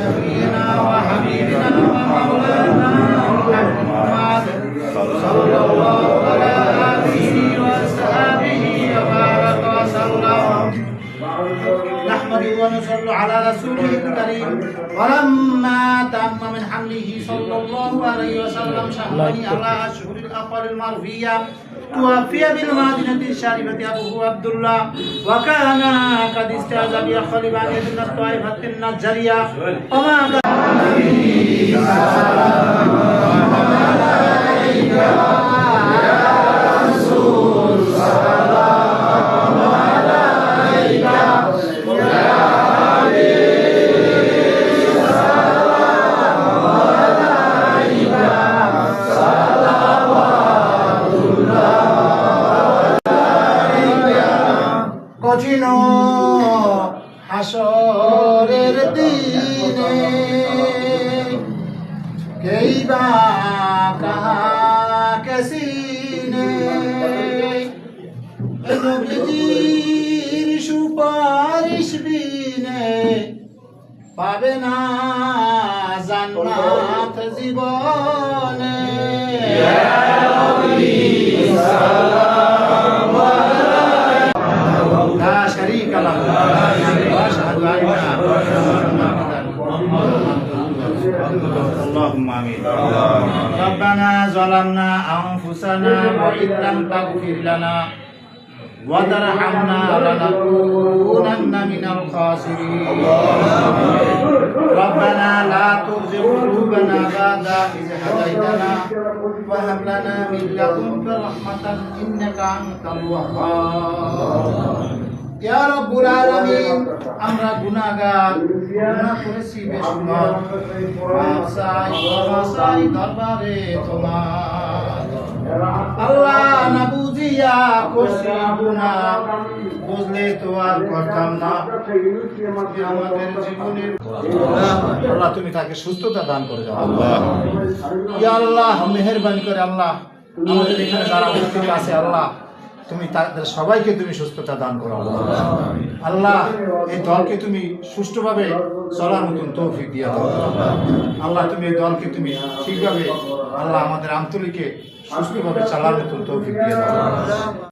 شفيعنا وحبيبنا ومولانا محمد صلى الله على آله وأصحابه وبارك وسلم. نحمده ونصلي على رسوله الكريم. ولما تم من حمله صلى الله عليه وسلم شهران على أشهر الأقوال المرفية توفي بالمدينة الشريفة أبوه عبد الله وكان قد استعاذ بخليفة من الطائفة النجارية وما কঠিন হাসরের দিনে কেই বা কাহাকে চিনে নবীজির সুপারিশ বিনে পাবে না জান্নাত জীবনে। لا شريك له واشهد ان اللهم امين. ربنا ظلمنا انفسنا وان لم تغفر لنا وترحمنا لنكونن من الخاسرين. ربنا لا تزغ قلوبنا بعد إذ هديتنا وهب لنا من لدنك رحمة إنك أنت الوهاب. ইয়া রাব্বুল আলামিন, আমরা গুনাহগার, গুনাহ করেছি বেশুমার, মাফ চাই দরবারে তোমার। আল্লাহ না বুঝিয়া করছি গুনাহ, বুঝলে তো আর করতাম না। আমাদের জীবনের আল্লাহ তুমি তাকে সুস্থতা দান করে দাও আল্লাহ। ইয়া আল্লাহ মেহেরবানি করে আল্লাহ আমাদের এখানে যারা উপস্থিত আছে আল্লাহ তুমি তাদের সবাইকে তুমি সুস্থতা দান করো আল্লাহ। এই দলকে তুমি সুষ্ঠুভাবে চলার মতন তৌফিক দিয়ে দাও আল্লাহ। তুমি এই দলকে তুমি ঠিকভাবে আল্লাহ আমাদের আন্তরিকে সুস্থভাবে চালার মতন তৌফিক দিয়ে দাও।